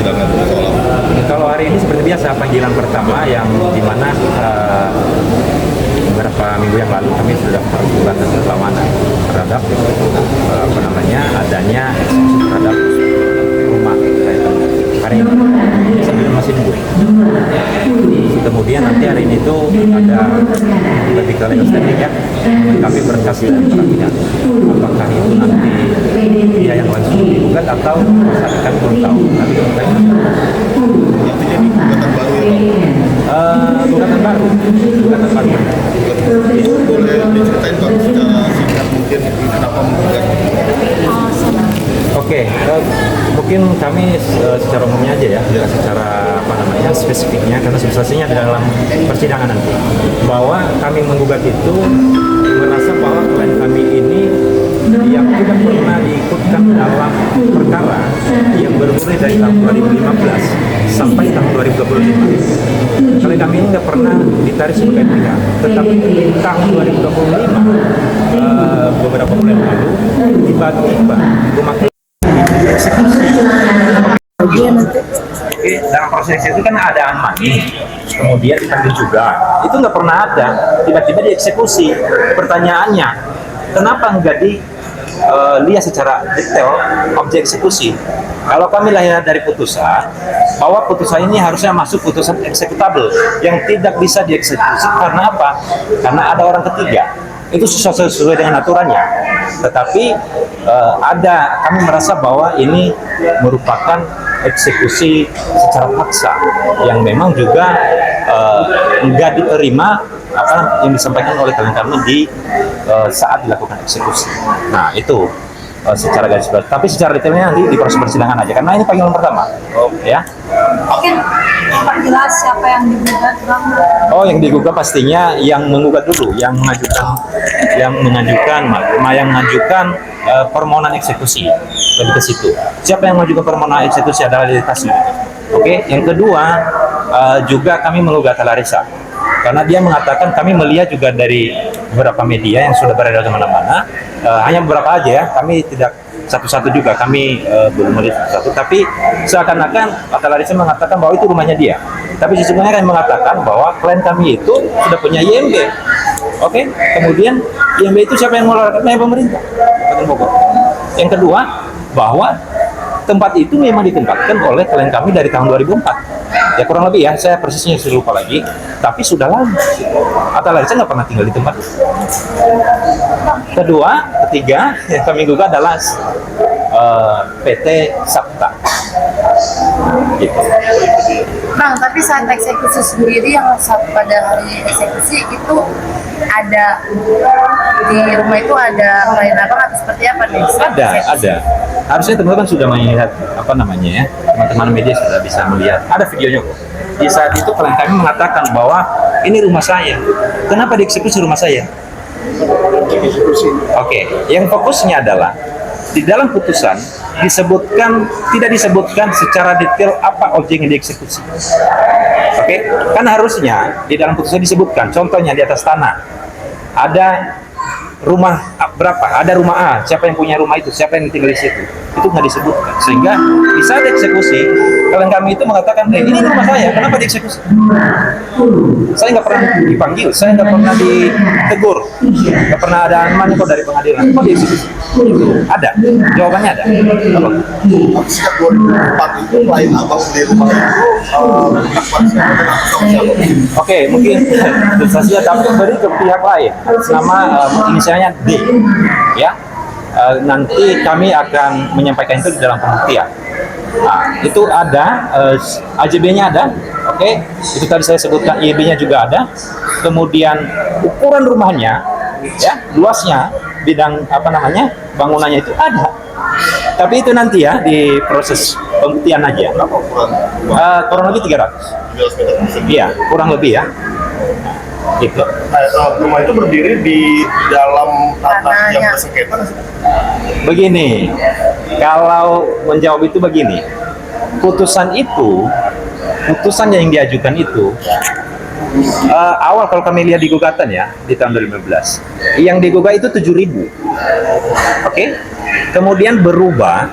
persidangan soal apa? Kalau hari ini seperti biasa panggilan pertama yang dimana beberapa minggu yang lalu kami sudah melakukan gugatan perlawanan terhadap adanya eksekusi terhadap rumah hari ini sambil masih nunggu. Kemudian nanti hari ini itu ada lebih ke legal standing ya, kami berkas dari peradilan. Apakah itu nanti dia yang langsung digugat atau kami belum tahu. Nanti kita Artinya ini gugatan baru ya Pak? gugatan baru. Boleh diceritain Pak secara singkat mungkin kenapa menggugat? Oke, mungkin kami secara umumnya aja ya, secara spesifiknya, karena substansinya di dalam persidangan nanti, bahwa kami menggugat itu merasa bahwa klien kami ini yang tidak pernah diikutkan dalam perkara yang bermulai dari tahun 2015 sampai tahun 2025. Klien kami ini tidak pernah ditarik sebagai pihak, tetapi tahun 2025 beberapa bulan lalu tiba-tiba rumah dalam proses itu kan ada money, kemudian dipanggil juga, itu nggak pernah ada, tiba-tiba dieksekusi. Pertanyaannya, kenapa nggak dilihat secara detail objek eksekusi? Kalau kami lihat dari putusan, bahwa putusan ini harusnya masuk putusan eksekutable yang tidak bisa dieksekusi karena apa? Karena ada orang ketiga. Itu sesuai dengan aturannya. Tetapi kami merasa bahwa ini merupakan eksekusi secara paksa yang memang juga nggak diterima apa yang disampaikan oleh klien kami di saat dilakukan eksekusi. Nah itu secara garis besar. Tapi secara detailnya nanti di proses persidangan aja, karena ini panggilan pertama. Ya. Mungkin Pak jelas siapa yang digugat, Bang? Oh, yang digugat pastinya yang menggugat dulu, yang mengajukan permohonan eksekusi. Lebih ke situ. Siapa yang mengajukan permohonan eksekusi adalah Tasmi. Oke. Yang kedua juga kami menggugat Larissa, karena dia mengatakan, kami melihat juga dari beberapa media yang sudah beredar kemana-mana, hanya beberapa aja ya, kami tidak satu-satu juga, kami belum melihat satu-satu, tapi seakan-akan kata Larissa mengatakan bahwa itu rumahnya dia, tapi sesungguhnya kami mengatakan bahwa klien kami itu sudah punya IMB. Oke. Kemudian IMB itu siapa yang mengeluarkannya? Pemerintah Kabupaten Bogor. Yang kedua, bahwa tempat itu memang ditempatkan oleh klien kami dari tahun 2004. Ya kurang lebih ya, saya persisnya sudah lupa lagi, tapi sudah lama. Atau Larissa nggak pernah tinggal di tempat itu. Ketiga yang kami gugat adalah PT Sabta. Gitu. Bang, tapi saat eksekusi sendiri yang pada hari eksekusi itu ada di rumah itu ada klien abang atau seperti apa nih? Ada. Harusnya teman-teman sudah melihat teman-teman media sudah bisa melihat. Ada videonya kok. Di saat itu klien kami mengatakan bahwa ini rumah saya. Kenapa dieksekusi rumah saya? Oke. Yang fokusnya adalah di dalam putusan tidak disebutkan secara detail apa objek yang dieksekusi. Oke. Kan harusnya di dalam putusan disebutkan. Contohnya di atas tanah ada rumah berapa, ada rumah A, siapa yang punya rumah itu, siapa yang tinggal di situ, itu nggak disebutkan. Sehingga di saat eksekusi, klien kami itu mengatakan, ini rumah saya, kenapa dieksekusi? Saya nggak pernah dipanggil, saya nggak pernah ditegur, nggak pernah ada aman kok dari pengadilan, kok dieksekusi? Ada, jawabannya ada. Sejak 2004 itu klien abang di rumah itu Oke, mungkin substansinya tapi beri ke pihak lain, nama inisialnya D, ya. Nanti kami akan menyampaikan itu di dalam pembuktian. Nah, itu ada AJB-nya ada, oke. Itu tadi saya sebutkan IEB-nya juga ada. Kemudian ukuran rumahnya, ya, luasnya, bidang bangunannya itu ada. Tapi itu nanti ya di proses pembuktian aja. Kurang lebih 300. Iya, kurang lebih ya. Gitu. Rumah itu berdiri di dalam tanah yang bersengketa. Begini, kalau menjawab itu begini, putusan yang diajukan itu awal kalau kami lihat di gugatan ya di tahun 2015, yang digugat itu 7.000, oke? Kemudian berubah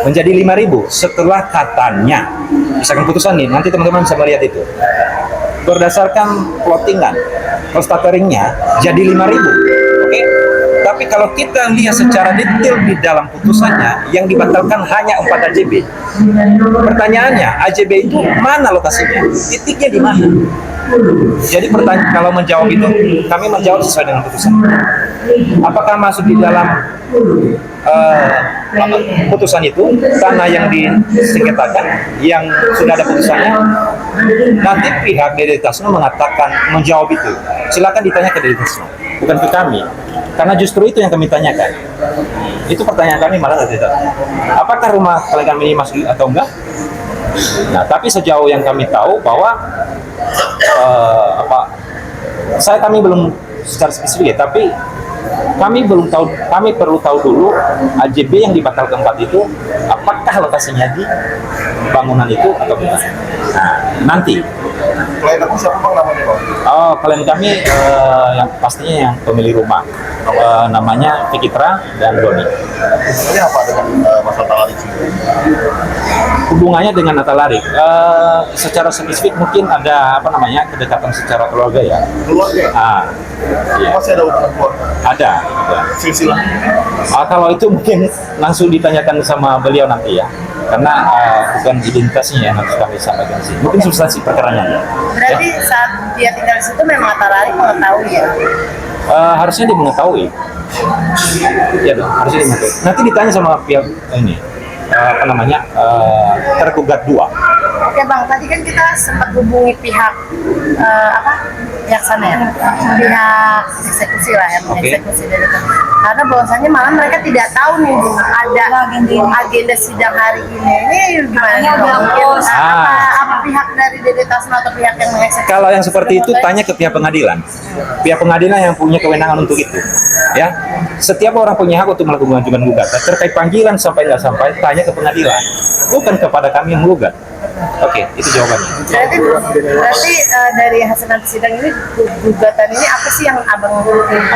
menjadi 5.000 setelah katanya, misalkan putusan nih, nanti teman-teman bisa melihat itu. Berdasarkan plottingan, cost cateringnya jadi 5.000, oke? Tapi kalau kita lihat secara detail di dalam putusannya, yang dibatalkan hanya 4 AJB. Pertanyaannya, AJB itu mana lokasinya? Titiknya di mana? Jadi kalau menjawab itu, kami menjawab sesuai dengan putusan. Apakah masuk di dalam putusan itu tanah yang disengketakan, yang sudah ada putusannya? Nanti pihak DD Tasno mengatakan menjawab itu. Silakan ditanya ke DD Tasno, bukan ke kami. Karena justru itu yang kami tanyakan. Itu pertanyaan kami malah tidak. Apakah rumah klien kami ini masuk atau enggak? Nah, tapi sejauh yang kami tahu bahwa kami belum secara spesifik ya, tapi kami belum tahu, kami perlu tahu dulu AJB yang dibatalkan 4 itu apakah lokasinya di bangunan itu atau bukan. Nah, nanti Klien aku siapa bang namanya bang? klien kami yang pastinya yang pemilik rumah, namanya Fikitra dan Doni. Ini apa dengan masalah talarik sih? Hubungannya dengan Atalarik, secara spesifik mungkin ada kedekatan secara keluarga ya. Keluarga? Iya. Masih ada hubungan keluarga? Ada. Silsilah? Kalau itu mungkin langsung ditanyakan sama beliau nanti ya, karena bukan identitasnya yang harus kami sampaikan sih. Mungkin substansi perkaranya. Berarti saat dia tinggal di situ memang Atalarik mengetahui ya? Harusnya dia mengetahui. Ya dong, harusnya dia mengetahui. Nanti ditanya sama pihak ini, tergugat 2. Oke bang, tadi kan kita sempat hubungi pihak pihak sana ya, pihak eksekusi lah yang mengeksekusi dari itu. Karena bahwasannya malah mereka tidak tahu nih Bu, ada agenda sidang hari ini. Ini gimana? Mungkin apa pihak dari DD Tasno atau pihak yang mengeksekusi? Kalau yang seperti itu tanya ke pihak pengadilan. Pihak pengadilan yang punya kewenangan untuk itu. Ya, setiap orang punya hak untuk melakukan gugatan terkait panggilan sampai nggak sampai, tanya ke pengadilan, bukan kepada kami yang menggugat. Oke, itu jawabannya. Berarti dari hasil nanti sidang ini, gugatan ini apa sih yang abang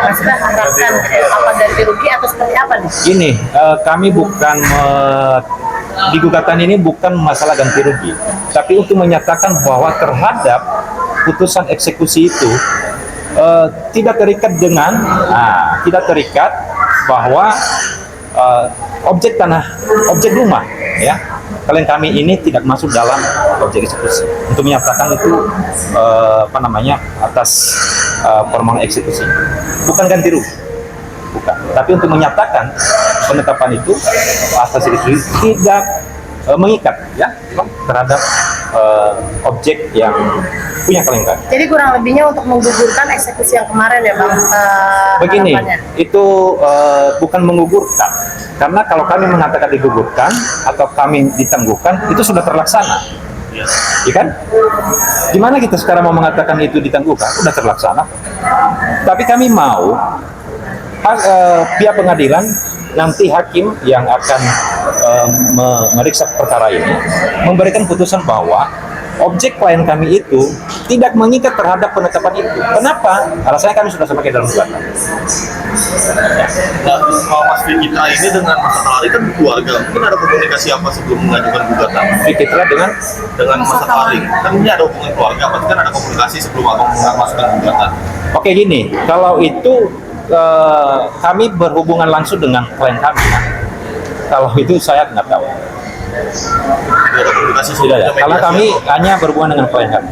maksudnya harapkan? Apa ganti rugi atau seperti apa nih? Gini, kami bukan di gugatan ini bukan masalah ganti rugi, tapi untuk menyatakan bahwa terhadap putusan eksekusi itu tidak terikat dengan tidak terikat bahwa objek rumah ya, klien kami ini tidak masuk dalam objek eksekusi. Untuk menyatakan itu atas permohonan eksekusi, bukan ganti rugi, bukan. Tapi untuk menyatakan penetapan itu atas eksekusi tidak mengikat ya terhadap objek yang punya klien kami. Jadi kurang lebihnya untuk menggugurkan eksekusi yang kemarin ya bang. Begini, harapannya. itu bukan menggugurkan, karena kalau kami mengatakan digugurkan atau kami ditangguhkan itu sudah terlaksana, ya kan? Gimana kita sekarang mau mengatakan itu ditangguhkan? Sudah terlaksana. Tapi kami mau pihak pengadilan, nanti hakim yang akan memeriksa perkara ini memberikan putusan bahwa objek klien kami itu tidak mengikat terhadap penetapan itu. Kenapa? Alasannya kami sudah sampaikan dalam gugatan. Nah, kalau Mas Fikitra ini dengan Mas Atalarik kan keluarga, mungkin ada komunikasi apa sebelum mengajukan gugatan? Fikitra dengan Mas Atalarik, kan ini ada hubungan keluarga, pasti kan ada komunikasi sebelum abang masukkan gugatan. Oke, gini, kalau itu kami berhubungan langsung dengan klien kami. Kalau itu saya nggak tahu. Tidak ada komunikasi Tidak ada. sebelumnya, Karena mediasi kami apa? hanya berhubungan dengan klien kami,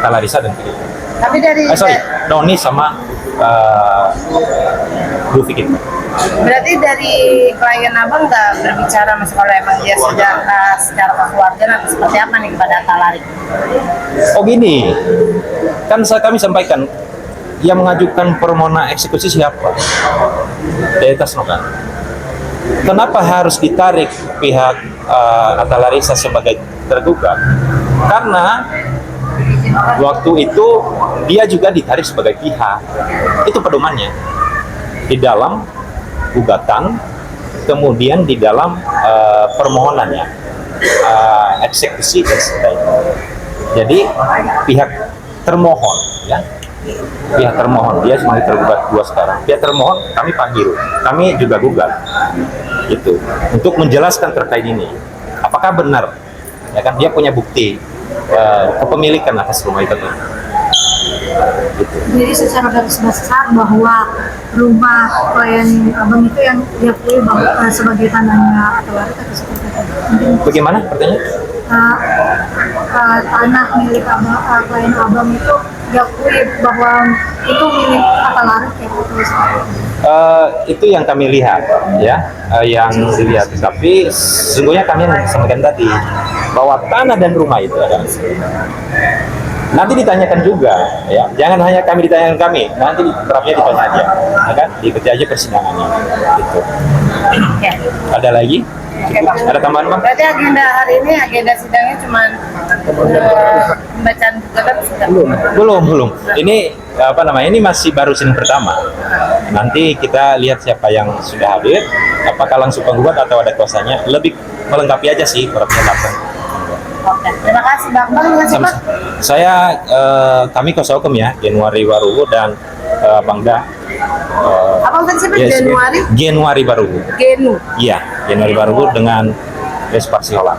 Larissa dan Fikitra. Tapi dari Doni sama Bu Fikitra. berarti dari klien abang nggak berbicara mas kalau emang dia sudah secara keluarga atau seperti apa nih kepada Atalarik? Oh gini, kan kami sampaikan yang mengajukan permohonan eksekusi siapa? DD Tasno kan. Kenapa harus ditarik pihak Larissa sebagai tergugat? Karena waktu itu dia juga ditarik sebagai pihak. Itu pedomannya di dalam gugatan, kemudian di dalam permohonannya eksekusi dan sebagainya. Jadi pihak termohon ya, pihak termohon dia sebagai tergugat 2 sekarang. Pihak termohon kami panggil, kami juga gugat. itu untuk menjelaskan terkait ini. Apakah benar, ya kan dia punya bukti kepemilikan atas rumah itu? Gitu. Jadi secara garis besar bahwa rumah klien abang itu yang diakui bahwa sebagai tanahnya atau waris atau seperti itu. Bagaimana pertanyaan? Tanah milik abang, klien abang itu diakui bahwa itu milik apa larik ya atau seperti itu. Itu yang kami lihat, ya, yang dilihat. Tapi sesungguhnya kami sampaikan tadi bahwa tanah dan rumah itu adalah nanti ditanyakan juga, ya. Jangan hanya kami ditanyakan kami, nanti terapnya ditanya aja, ya kan? Diikuti aja persidangannya. Gitu. Oke. Ada lagi? Oke, Bang. Ada tambahan, Bang? Berarti agenda hari ini, agenda sidangnya cuma pembacaan gugatan sudah. Belum. Ini apa namanya? Ini masih baru sidang pertama. Nanti kita lihat siapa yang sudah hadir, apakah langsung penggugat atau ada kuasanya. Lebih melengkapi aja sih perapnya datang. Oke, terima kasih Bang. Bang, terima kasih Bang. Saya kami kuasa hukum ya, Januari Waruhu dan Bangda. Abang tadi siapa? Yes, Januari? Januari Waruhu. Genu. Iya, Januari Waruhu dengan Vespa Siola.